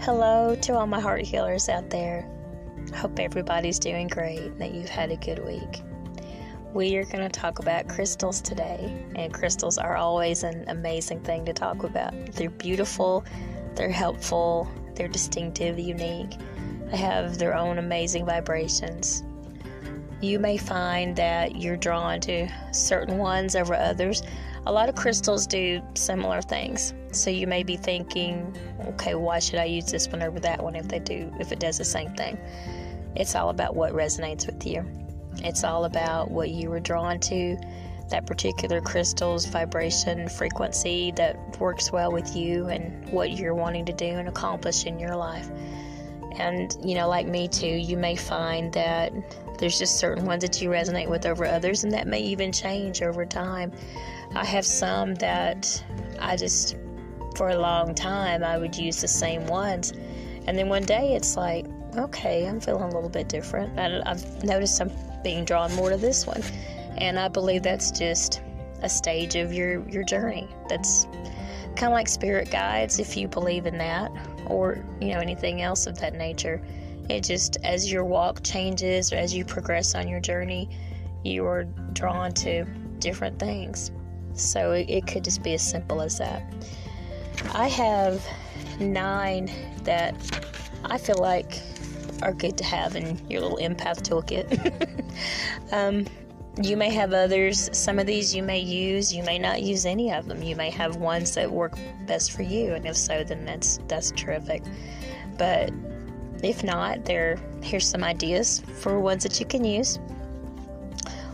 Hello to all my heart healers out there. I hope everybody's doing great and that you've had a good week. We are going to talk about crystals today, and crystals are always an amazing thing to talk about. They're beautiful, they're helpful, they're distinctive, unique. They have their own amazing vibrations. You may find that you're drawn to certain ones over others. A lot of crystals do similar things. So you may be thinking, okay, why should I use this one over that one if it does the same thing? It's all about what resonates with you. It's all about what you were drawn to, that particular crystal's vibration frequency that works well with you and what you're wanting to do and accomplish in your life. And, like me too, you may find that there's just certain ones that you resonate with over others, and that may even change over time. I have some that for a long time, I would use the same ones. And then one day it's like, okay, I'm feeling a little bit different. I've noticed I'm being drawn more to this one. And I believe that's just a stage of your journey. That's kind of like spirit guides, if you believe in that, or, anything else of that nature. It just, as your walk changes, or as you progress on your journey, you are drawn to different things. So it could just be as simple as that. I have 9 that I feel like are good to have in your little empath toolkit. You may have others. Some of these you may use. You may not use any of them. You may have ones that work best for you, and if so, then that's terrific. But if not, here's some ideas for ones that you can use.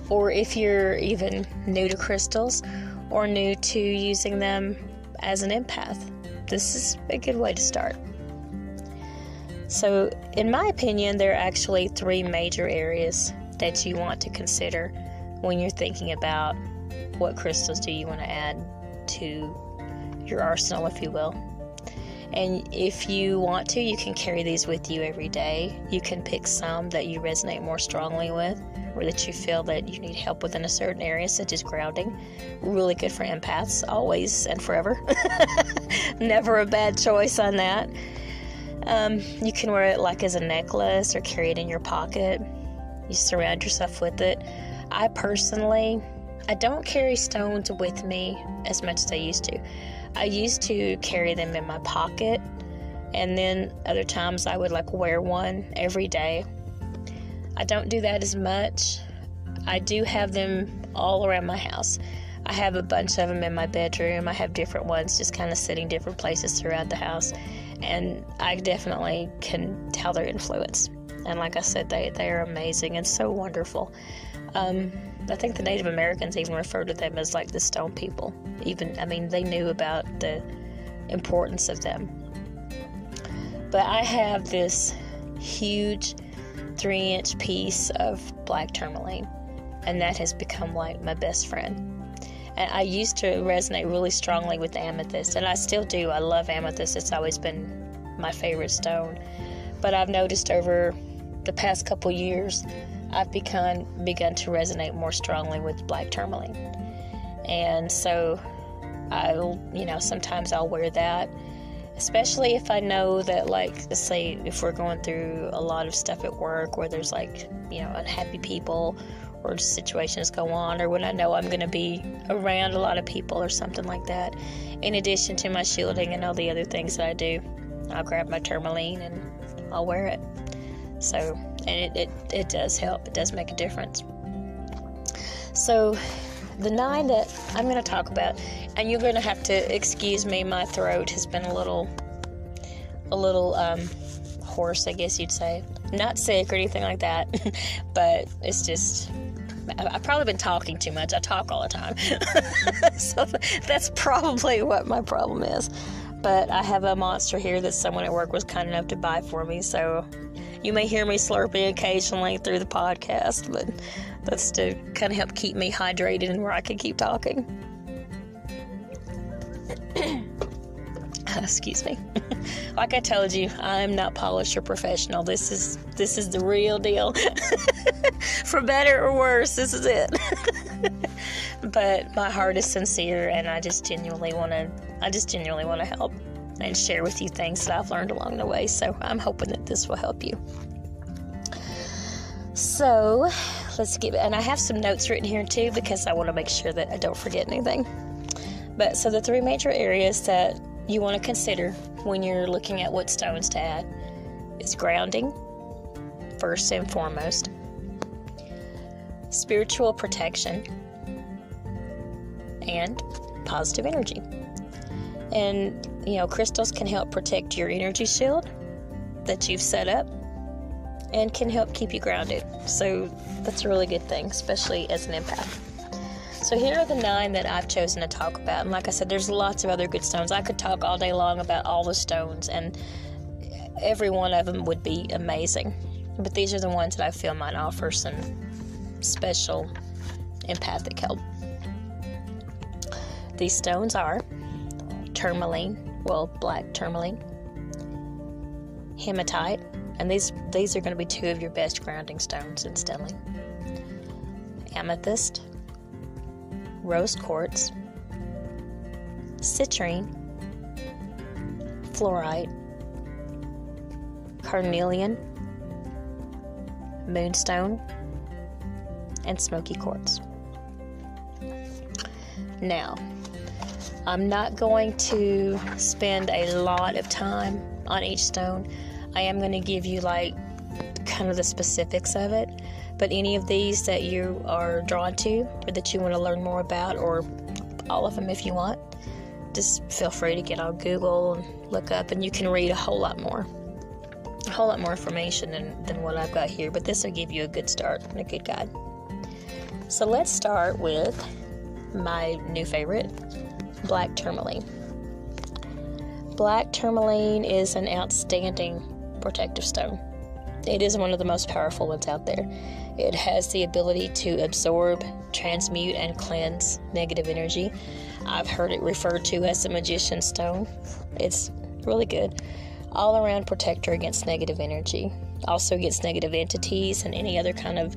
Or if you're even new to crystals or new to using them as an empath, this is a good way to start. So, in my opinion, there are actually 3 major areas that you want to consider when you're thinking about what crystals do you want to add to your arsenal, if you will. And if you want to, you can carry these with you every day. You can pick some that you resonate more strongly with, or that you feel that you need help with in a certain area, such as grounding. Really good for empaths, always and forever. Never a bad choice on that. You can wear it like as a necklace or carry it in your pocket. You surround yourself with it. I don't carry stones with me as much as I used to. I used to carry them in my pocket, and then other times I would wear one every day. I don't do that as much. I do have them all around my house. I have a bunch of them in my bedroom. I have different ones just kind of sitting different places throughout the house, and I definitely can tell their influence. And like I said, they are amazing and so wonderful. I think the Native Americans even referred to them as the stone people. They knew about the importance of them. But I have this huge 3-inch piece of black tourmaline, and that has become my best friend. And I used to resonate really strongly with amethyst, and I still do. I love amethyst. It's always been my favorite stone. But I've noticed over the past couple years, I've begun to resonate more strongly with black tourmaline. And so sometimes I'll wear that, especially if I know that, let's say if we're going through a lot of stuff at work where there's unhappy people or situations go on, or when I know I'm going to be around a lot of people or something like that. In addition to my shielding and all the other things that I do, I'll grab my tourmaline and I'll wear it. So, and it does help. It does make a difference. So, the 9 that I'm going to talk about, and you're going to have to excuse me, my throat has been a little hoarse, I guess you'd say. Not sick or anything like that, but it's just, I've probably been talking too much. I talk all the time. So that's probably what my problem is. But I have a monster here that someone at work was kind enough to buy for me, so you may hear me slurping occasionally through the podcast, but that's to kind of help keep me hydrated and where I can keep talking. Excuse me. Like I told you, I'm not polished or professional. This is the real deal. For better or worse, this is it. But my heart is sincere, and I just genuinely want to help. and share with you things that I've learned along the way. So I'm hoping that this will help you. So and I have some notes written here too, because I want to make sure that I don't forget anything. But so the 3 major areas that you want to consider when you're looking at what stones to add is grounding, first and foremost, spiritual protection, and positive energy. And, crystals can help protect your energy shield that you've set up and can help keep you grounded. So that's a really good thing, especially as an empath. So here are the 9 that I've chosen to talk about. And like I said, there's lots of other good stones. I could talk all day long about all the stones, and every one of them would be amazing. But these are the ones that I feel might offer some special empathic help. These stones are tourmaline, black tourmaline, hematite, and these are going to be 2 of your best grounding stones instantly. Amethyst, rose quartz, citrine, fluorite, carnelian, moonstone, and smoky quartz. Now, I'm not going to spend a lot of time on each stone. I am going to give you kind of the specifics of it, but any of these that you are drawn to or that you want to learn more about, or all of them if you want, just feel free to get on Google and look up, and you can read a whole lot more information than what I've got here, but this will give you a good start and a good guide. So let's start with my new favorite, black tourmaline. Black tourmaline is an outstanding protective stone. It is one of the most powerful ones out there. It has the ability to absorb, transmute, and cleanse negative energy. I've heard it referred to as the magician's stone. It's really good. All around protector against negative energy. Also against negative entities and any other kind of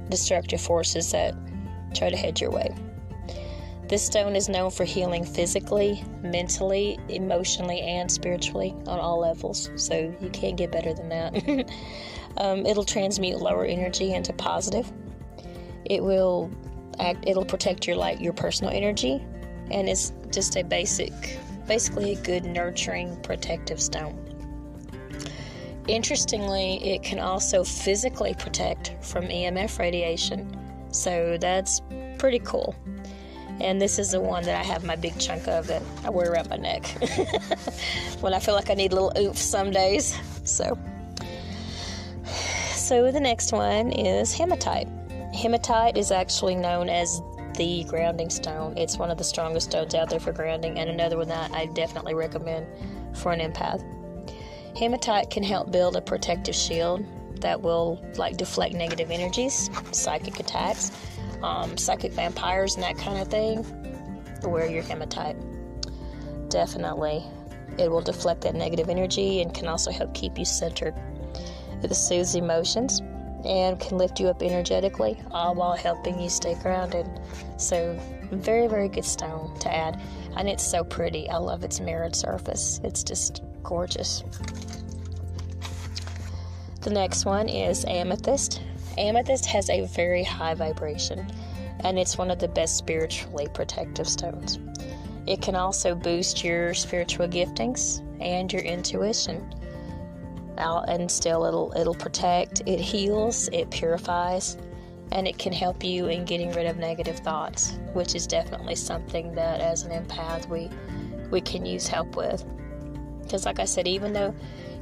destructive forces that try to head your way. This stone is known for healing physically, mentally, emotionally, and spiritually on all levels. So you can't get better than that. It'll transmute lower energy into positive. It'll protect your personal energy, and it's just basically a good nurturing protective stone. Interestingly, it can also physically protect from EMF radiation. So that's pretty cool. And this is the one that I have my big chunk of that I wear around my neck when I feel like I need a little oomph some days. So the next one is hematite. Hematite is actually known as the grounding stone. It's one of the strongest stones out there for grounding, and another one that I definitely recommend for an empath. Hematite can help build a protective shield that will deflect negative energies, psychic attacks, psychic vampires and that kind of thing. Wear your hematite. Definitely. It will deflect that negative energy and can also help keep you centered. It soothes emotions and can lift you up energetically, all while helping you stay grounded. So, very, very good stone to add. And it's so pretty. I love its mirrored surface. It's just gorgeous. The next one is amethyst. Amethyst has a very high vibration, and it's one of the best spiritually protective stones. It can also boost your spiritual giftings and your intuition. And still it'll protect, it heals, it purifies, and it can help you in getting rid of negative thoughts, which is definitely something that as an empath we can use help with. Because like I said, even though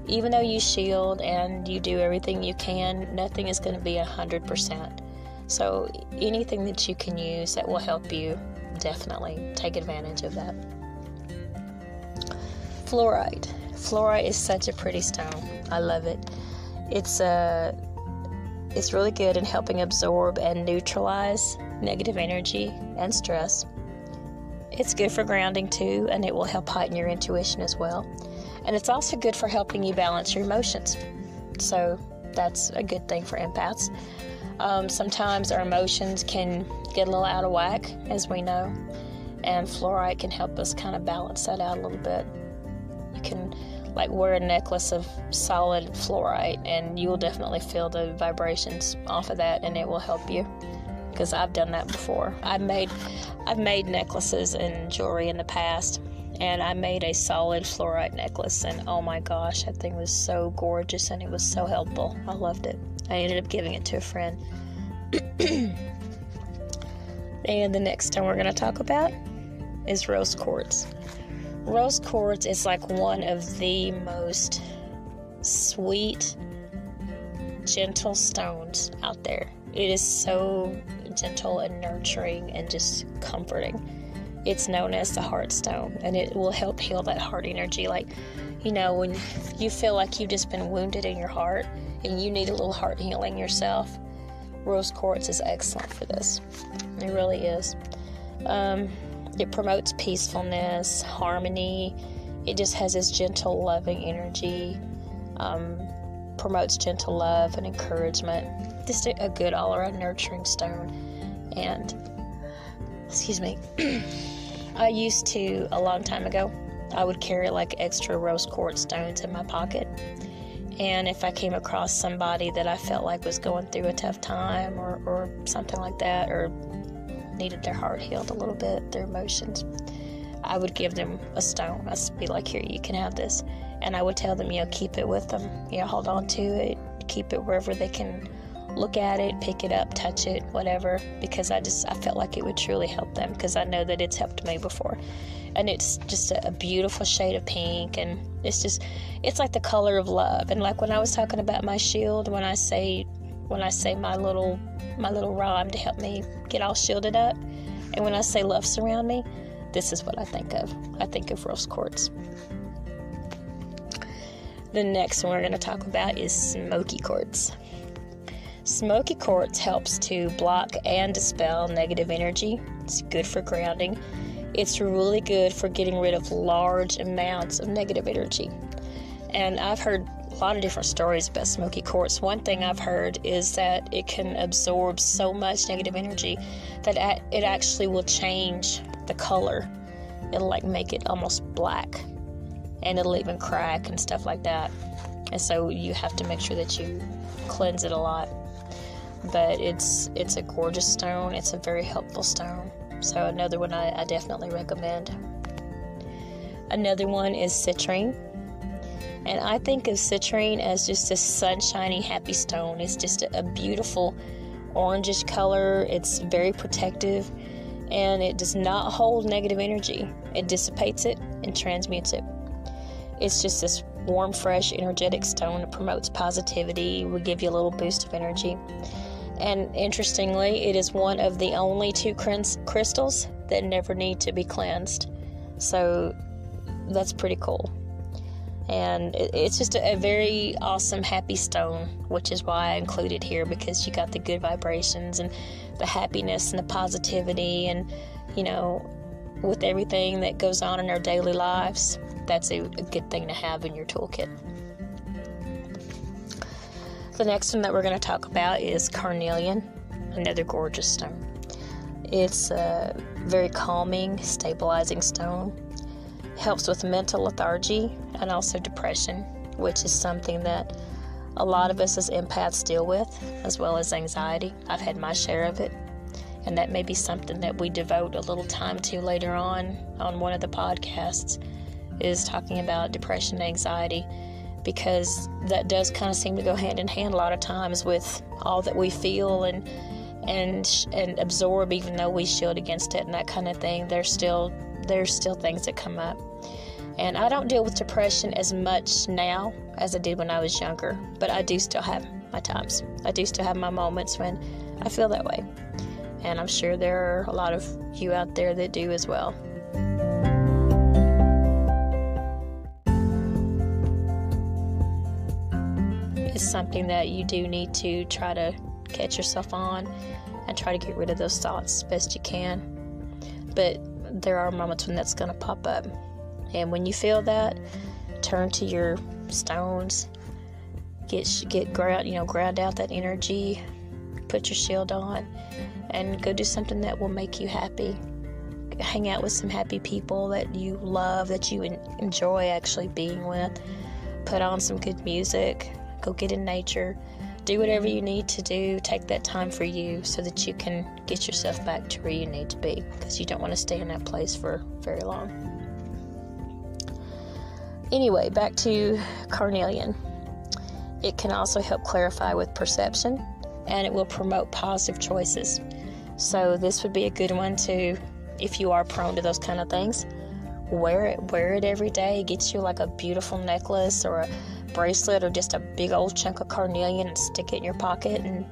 you shield and you do everything you can, nothing is going to be 100%. So anything that you can use that will help you, definitely take advantage of that. Fluorite. Fluorite is such a pretty stone. I love it. It's really good in helping absorb and neutralize negative energy and stress. It's good for grounding too, and it will help heighten your intuition as well. And it's also good for helping you balance your emotions. So that's a good thing for empaths. Sometimes our emotions can get a little out of whack, as we know, and fluorite can help us kind of balance that out a little bit. You can like wear a necklace of solid fluorite, and you will definitely feel the vibrations off of that, and it will help you, because I've done that before. I've made necklaces and jewelry in the past, and I made a solid fluorite necklace, and oh my gosh, that thing was so gorgeous, and it was so helpful. I loved it. I ended up giving it to a friend. And the next stone we're going to talk about is rose quartz. Rose quartz is like one of the most sweet, gentle stones out there. It is so gentle and nurturing and just comforting. It's known as the heart stone, and it will help heal that heart energy. Like, you know, when you feel like you've just been wounded in your heart and you need a little heart healing yourself, rose quartz is excellent for this. It really is. It promotes peacefulness, harmony. It just has this gentle, loving energy. Promotes gentle love and encouragement. Just a good all-around nurturing stone. And, excuse me, I used to, a long time ago, I would carry like extra rose quartz stones in my pocket. And if I came across somebody that I felt like was going through a tough time or something like that, or needed their heart healed a little bit, their emotions, I would give them a stone. I'd be like, here, you can have this. And I would tell them, keep it with them. Hold on to it. Keep it wherever they can look at it, pick it up, touch it, whatever. Because I felt like it would truly help them, because I know that it's helped me before. And it's just a beautiful shade of pink, and it's like the color of love. And like when I was talking about my shield, when I say my little rhyme to help me get all shielded up, and when I say love surround me, this is what I think of. I think of rose quartz. The next one we're going to talk about is smoky quartz. Smoky quartz helps to block and dispel negative energy. It's good for grounding. It's really good for getting rid of large amounts of negative energy. And I've heard a lot of different stories about smoky quartz. One thing I've heard is that it can absorb so much negative energy that it actually will change the color. It'll like make it almost black, and it'll even crack and stuff like that. And so you have to make sure that you cleanse it a lot. But it's a gorgeous stone. It's a very helpful stone. So another one I definitely recommend. Another one is citrine. And I think of citrine as just a sunshiny, happy stone. It's just a beautiful orangish color. It's very protective, and it does not hold negative energy. It dissipates it and transmutes it. It's just this warm, fresh, energetic stone that promotes positivity, will give you a little boost of energy. And interestingly, it is one of the only 2 crystals that never need to be cleansed. So that's pretty cool. And it's just a very awesome, happy stone, which is why I include it here, because you got the good vibrations and the happiness and the positivity, and, with everything that goes on in our daily lives, that's a good thing to have in your toolkit. The next one that we're going to talk about is carnelian, another gorgeous stone. It's a very calming, stabilizing stone. Helps with mental lethargy and also depression, which is something that a lot of us as empaths deal with, as well as anxiety. I've had my share of it, and that may be something that we devote a little time to later on one of the podcasts, is talking about depression and anxiety, because that does kind of seem to go hand in hand a lot of times with all that we feel and absorb, even though we shield against it and that kind of thing. There's still things that come up. And I don't deal with depression as much now as I did when I was younger, but I do still have my times. I do still have my moments when I feel that way. And I'm sure there are a lot of you out there that do as well. It's something that you do need to try to catch yourself on and try to get rid of those thoughts as best you can. But there are moments when that's going to pop up. And when you feel that, turn to your stones, ground out that energy, put your shield on, and go do something that will make you happy. hang out with some happy people that you love, that you enjoy actually being with. Put on some good music. Go get in nature. Do whatever you need to do. Take that time for you so that you can get yourself back to where you need to be, because you don't want to stay in that place for very long. Anyway, back to carnelian. It can also help clarify with perception, and it will promote positive choices. So this would be a good one to, if you are prone to those kind of things, wear it every day. Get you like a beautiful necklace or a bracelet or just a big old chunk of carnelian and stick it in your pocket, and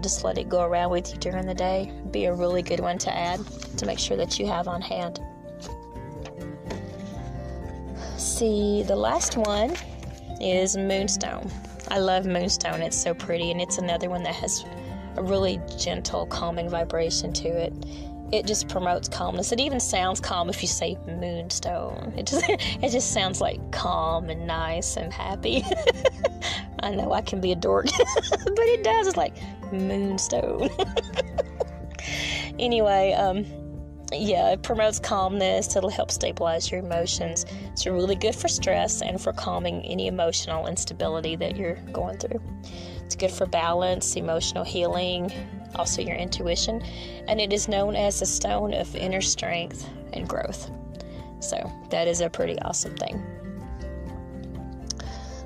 just let it go around with you during the day. Be a really good one to add to make sure that you have on hand. See, the last one is moonstone. I love moonstone. It's so pretty, and it's another one that has a really gentle, calming vibration to it. It just promotes calmness. It even sounds calm if you say moonstone. It just sounds like calm and nice and happy. I know I can be a dork, but it does. It's like moonstone. Anyway, it promotes calmness. It'll help stabilize your emotions. It's really good for stress and for calming any emotional instability that you're going through. It's good for balance, emotional healing, also your intuition, and it is known as the stone of inner strength and growth. So that is a pretty awesome thing.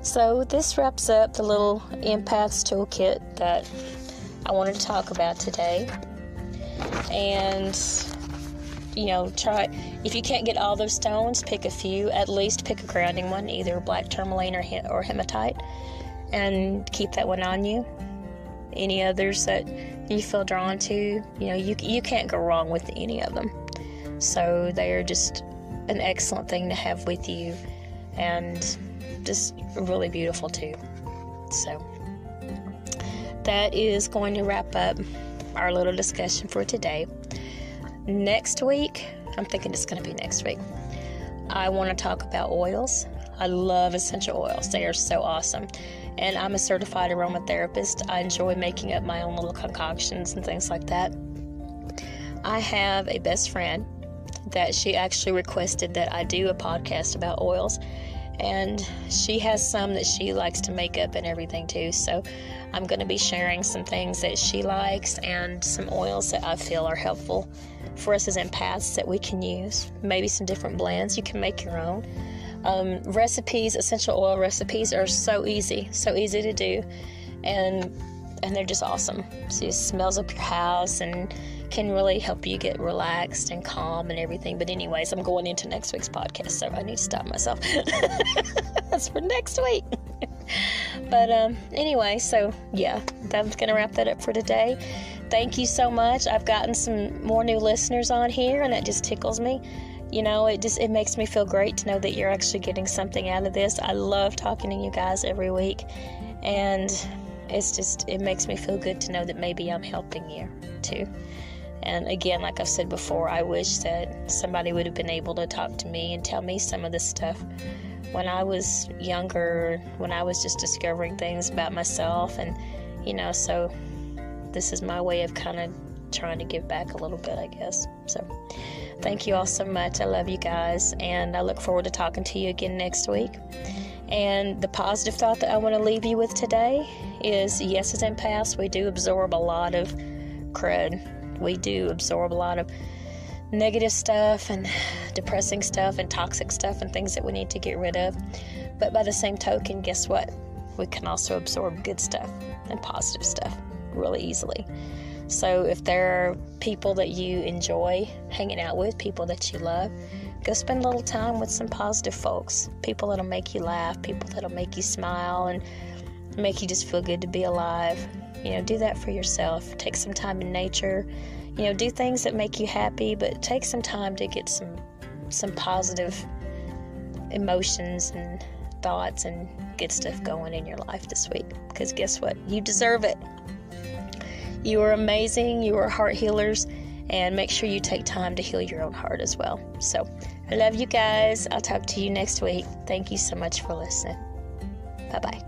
So this wraps up the little Empaths toolkit that I wanted to talk about today. And try, if you can't get all those stones, pick a few. At least pick a grounding one, either black tourmaline or hematite, and keep that one on you. Any others that you feel drawn to, you can't go wrong with any of them. So they are just an excellent thing to have with you, and just really beautiful too. So that is going to wrap up our little discussion for today. Next week, I'm thinking it's going to be next week, I want to talk about oils. I love essential oils. They are so awesome. And I'm a certified aromatherapist. I enjoy making up my own little concoctions and things like that. I have a best friend that she actually requested that I do a podcast about oils. And she has some that she likes to make up and everything too. So I'm going to be sharing some things that she likes and some oils that I feel are helpful for us as empaths that we can use. Maybe some different blends. You can make your own. Recipes, essential oil recipes are so easy to do, and they're just awesome. So it smells up your house and can really help you get relaxed and calm and everything. But anyways, I'm going into next week's podcast, so I need to stop myself. That's for next week. But anyway, so yeah, that's going to wrap that up for today. Thank you so much. I've gotten some more new listeners on here, and that just tickles me. It makes me feel great to know that you're actually getting something out of this. I love talking to you guys every week, and it makes me feel good to know that maybe I'm helping you too. And again, like I've said before, I wish that somebody would have been able to talk to me and tell me some of this stuff when I was younger, when I was just discovering things about myself. And, so this is my way of kind of trying to give back a little bit, I guess. So thank you all so much. I love you guys, and I look forward to talking to you again next week. And the positive thought that I want to leave you with today is, yes, as empaths, we do absorb a lot of crud. We do absorb a lot of negative stuff and depressing stuff and toxic stuff and things that we need to get rid of. But by the same token, guess what? We can also absorb good stuff and positive stuff really easily. So if there are people that you enjoy hanging out with, people that you love, go spend a little time with some positive folks, people that'll make you laugh, people that'll make you smile and make you just feel good to be alive. Do that for yourself. Take some time in nature. Do things that make you happy, but take some time to get some positive emotions and thoughts and good stuff going in your life this week. Because guess what? You deserve it. You are amazing. You are heart healers. And make sure you take time to heal your own heart as well. So, I love you guys. I'll talk to you next week. Thank you so much for listening. Bye-bye.